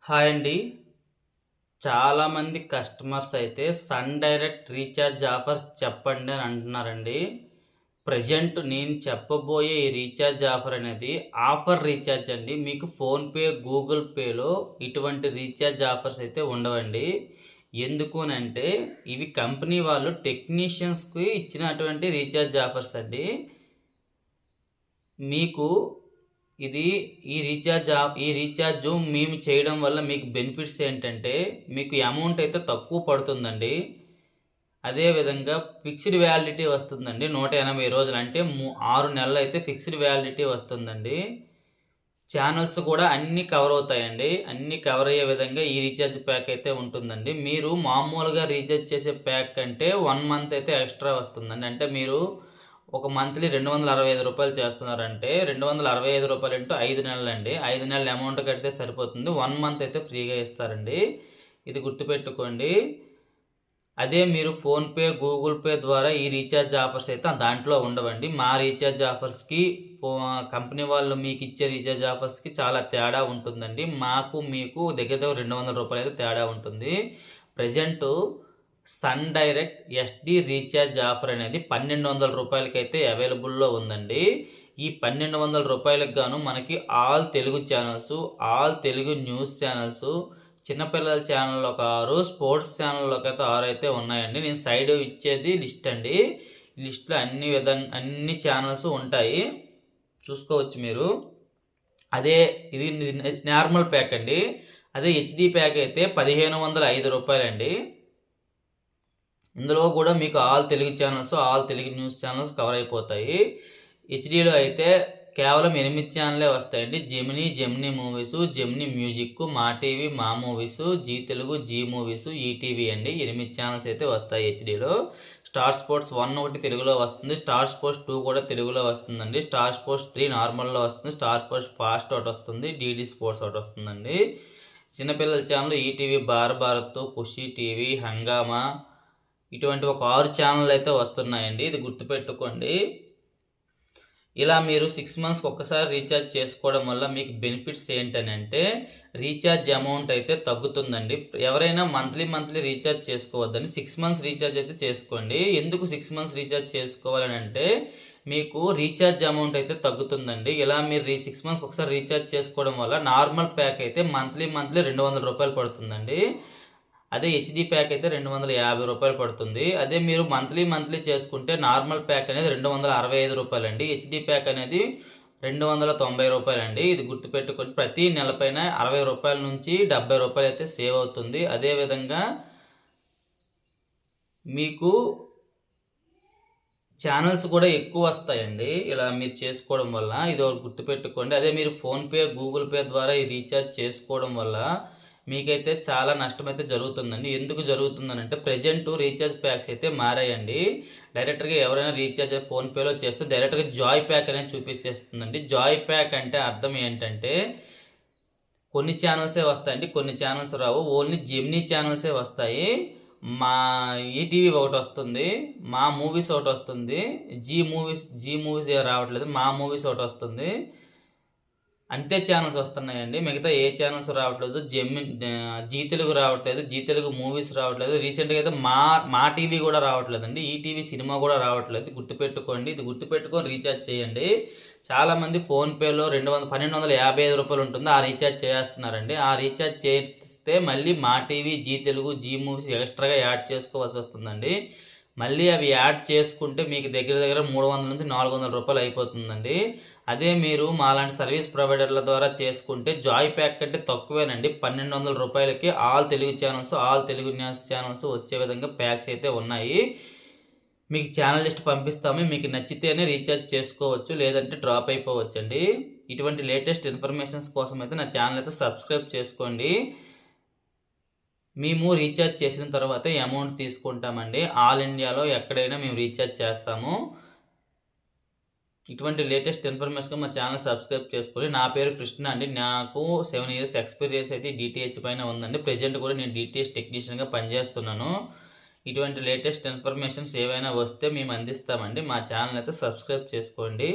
Hi అండి. చాలామంది customers అయితే సన్ డైరెక్ట్ రీఛార్జ్ ఆఫర్స్ చెప్పండి అని అంటున్నారండి. ప్రెజెంట్ నేను చెప్పబోయే ఈ రీఛార్జ్ ఆఫర్ అనేది ఆఫర్ రీఛార్జ్ అండి. మీకు ఫోన్‌పే, గూగుల్ పేలో ఇటువంటి రీఛార్జ్ ఆఫర్స్ అయితే ఉండవండి. ఎందుకు అనంటే ఇవి కంపెనీ వాళ్ళు టెక్నీషియన్స్‌కి ఇచ్చినటువంటి రీఛార్జ్ ఆఫర్స్ అండి. మీకు ఇది ఈ రీఛార్జ్ మేము చేయడం వల్ల మీకు బెనిఫిట్స్ ఏంటంటే, మీకు అమౌంట్ అయితే తక్కువ పడుతుందండి. అదేవిధంగా ఫిక్స్డ్ వ్యాలిడిటీ వస్తుందండి. 180 రోజులు అంటే 6 నెలలు అయితే ఫిక్స్డ్ వ్యాలిడిటీ వస్తుందండి. ఛానల్స్ కూడా అన్నీ కవర్ అవుతాయండి. అన్నీ కవర్ అయ్యే విధంగా ఈ రీఛార్జ్ ప్యాక్ అయితే ఉంటుందండి. మీరు మామూలుగా రీఛార్జ్ చేసే ప్యాక్ కంటే 1 మంత్ అయితే ఎక్స్ట్రా వస్తుందండి. అంటే మీరు ఒక మంత్లీ రూ. 265 చేస్తున్నారంటే రూ. 265 ఇంటూ 5 నెలలండి. 5 నెలల అమౌంట్ కడితే సరిపోతుంది. 1 మంత్ అయితే ఫ్రీగా ఇస్తారండి. ఇది గుర్తుపెట్టుకోండి. అదే మీరు ఫోన్‌పే, గూగుల్ పే ద్వారా ఈ రీఛార్జ్ ఆఫర్స్ అయితే దాంట్లో ఉండవండి. మా రీఛార్జ్ ఆఫర్స్‌కి కంపెనీ వాళ్ళు మీకు ఇచ్చే రీఛార్జ్ ఆఫర్స్‌కి చాలా తేడా ఉంటుందండి. మాకు మీకు దగ్గర దగ్గర రూ. 200 అయితే తేడా ఉంటుంది. Present Sun Direct SD recharge offer అనేది రూ. 1,200 అయితే అవైలబుల్లో ఉందండి. ఈ రూ. 1,200 గాను మనకి all Telugu channels, all Telugu news channels, చిన్నపిల్లల ఛానల్ ఒక 6, స్పోర్ట్స్ ఛానల్లోకి అయితే 6 అయితే ఉన్నాయండి. నేను సైడ్ ఇచ్చేది లిస్ట్ అండి. ఈ లిస్ట్లో అన్ని ఛానల్స్ ఉంటాయి, చూసుకోవచ్చు మీరు. అదే ఇది నార్మల్ ప్యాక్ అండి. అదే హెచ్డి ప్యాక్ అయితే రూ. 1,505 అండి. ఇందులో కూడా మీకు all Telugu channels, all Telugu news channels cover అయిపోతాయి. హెచ్డీలో అయితే కేవలం 8 ఛానలే వస్తాయండి. Gemini movies, Gemini music, Maa TV, Maa movies, Zee Telugu, Zee movies, ETV అండి. 8 ఛానల్స్ అయితే వస్తాయి హెచ్డీలో. స్టార్ స్పోర్ట్స్ 1 ఒకటి తెలుగులో వస్తుంది. స్టార్ స్పోర్ట్స్ 2 కూడా తెలుగులో వస్తుందండి. స్టార్ స్పోర్ట్స్ 3 నార్మల్లో వస్తుంది. స్టార్ స్పోర్ట్స్ ఫాస్ట్ ఒకటి వస్తుంది. డీడీ స్పోర్ట్స్ ఒకటి వస్తుందండి. చిన్నపిల్లల ఛానల్ ఈటీవీ, భారత్, ఖుషి టీవీ, హంగామా, ఇటువంటి ఒక 6 ఛానల్ అయితే వస్తున్నాయండి. ఇది గుర్తుపెట్టుకోండి. ఇలా మీరు 6 మంత్స్కి ఒక్కసారి రీఛార్జ్ చేసుకోవడం వల్ల మీకు బెనిఫిట్స్ ఏంటనంటే, రీఛార్జ్ అమౌంట్ అయితే తగ్గుతుందండి. ఎవరైనా మంత్లీ రీఛార్జ్ చేసుకోవద్దని 6 మంత్స్ రీఛార్జ్ అయితే చేసుకోండి. ఎందుకు 6 మంత్స్ రీఛార్జ్ చేసుకోవాలని అంటే, మీకు రీఛార్జ్ అమౌంట్ అయితే తగ్గుతుందండి. ఇలా మీరు 6 మంత్స్కి ఒకసారి రీఛార్జ్ చేసుకోవడం వల్ల నార్మల్ ప్యాక్ అయితే మంత్లీ రూ. 200 పడుతుందండి. అదే హెచ్డి ప్యాక్ అయితే రూ. 250 పడుతుంది. అదే మీరు మంత్లీ చేసుకుంటే నార్మల్ ప్యాక్ అనేది రూ. 265 అండి. హెచ్డి ప్యాక్ అనేది రూ. 290 అండి. ఇది గుర్తుపెట్టుకొని ప్రతి నెలపైన రూ. 60 నుంచి రూ. 70 అయితే సేవ్ అవుతుంది. అదేవిధంగా మీకు ఛానల్స్ కూడా ఎక్కువ వస్తాయండి ఇలా మీరు చేసుకోవడం వల్ల. ఇది ఒకటి గుర్తుపెట్టుకోండి. అదే మీరు ఫోన్‌పే, గూగుల్ పే ద్వారా ఈ రీఛార్జ్ చేసుకోవడం వల్ల మీకైతే చాలా నష్టమైతే జరుగుతుందండి. ఎందుకు జరుగుతుందనంటే ప్రెజెంట్ రీఛార్జ్ ప్యాక్స్ అయితే మారాయండి. డైరెక్ట్‌గా ఎవరైనా రీఛార్జ్ ఫోన్‌పేలో చేస్తే డైరెక్ట్‌గా జాయ్ ప్యాక్ అనేది చూపిస్తేస్తుందండి. జాయ్ ప్యాక్ అంటే అర్థం ఏంటంటే కొన్ని ఛానల్సే వస్తాయండి, కొన్ని ఛానల్స్ రావు. ఓన్లీ జెమినీ ఛానల్సే వస్తాయి. మా ఈటీవీ ఒకటి వస్తుంది, మా మూవీస్ ఒకటి వస్తుంది, జీ మూవీస్ రావట్లేదు, మా మూవీస్ ఒకటి వస్తుంది. అంతే ఛానల్స్ వస్తున్నాయండి. మిగతా ఏ ఛానల్స్ రావట్లేదు. జీ తెలుగు రావట్లేదు, జీ తెలుగు మూవీస్ రావట్లేదు. రీసెంట్గా అయితే మా టీవీ కూడా రావట్లేదండి. ఈటీవీ సినిమా కూడా రావట్లేదు. గుర్తుపెట్టుకోండి. ఇది గుర్తుపెట్టుకొని రీఛార్జ్ చేయండి. చాలామంది ఫోన్పేలో రూ. 1,255 ఉంటుంది, ఆ రీఛార్జ్ చేస్తున్నారండి. ఆ రీఛార్జ్ చేస్తే మళ్ళీ Maa TV, Zee Telugu, Zee movies ఎక్స్ట్రాగా యాడ్ చేసుకోవాల్సి వస్తుందండి. మళ్ళీ అవి యాడ్ చేసుకుంటే మీకు దగ్గర దగ్గర 300 నుంచి 400 రూపాయలు అయిపోతుందండి. అదే మీరు మాలాంటి సర్వీస్ ప్రొవైడర్ల ద్వారా చేసుకుంటే జాయ్ ప్యాక్ కంటే తక్కువేనండి. 1,200 రూపాయలకి all Telugu channels, all Telugu news channels వచ్చే విధంగా ప్యాక్స్ అయితే ఉన్నాయి. మీకు ఛానల్ లిస్ట్ పంపిస్తాము. మీకు నచ్చితేనే రీఛార్జ్ చేసుకోవచ్చు, లేదంటే డ్రాప్ అయిపోవచ్చండి. ఇటువంటి లేటెస్ట్ ఇన్ఫర్మేషన్స్ కోసం అయితే నా ఛానల్ అయితే సబ్స్క్రైబ్ చేసుకోండి. మేము రీఛార్జ్ చేసిన తర్వాతే అమౌంట్ తీసుకుంటామండి. ఆల్ ఇండియాలో ఎక్కడైనా మేము రీఛార్జ్ చేస్తాము. ఇటువంటి లేటెస్ట్ ఇన్ఫర్మేషన్గా మా ఛానల్ సబ్స్క్రైబ్ చేసుకొని. నా పేరు కృష్ణ అండి. నాకు 7 ఇయర్స్ ఎక్స్పీరియన్స్ అయితే డిటిహెచ్ పైన ఉందండి. ప్రెజెంట్ కూడా నేను డిటిహెచ్ టెక్నీషియన్గా పనిచేస్తున్నాను. ఇటువంటి లేటెస్ట్ ఇన్ఫర్మేషన్స్ ఏవైనా వస్తే మేము అందిస్తామండి. మా ఛానల్ అయితే సబ్స్క్రైబ్ చేసుకోండి.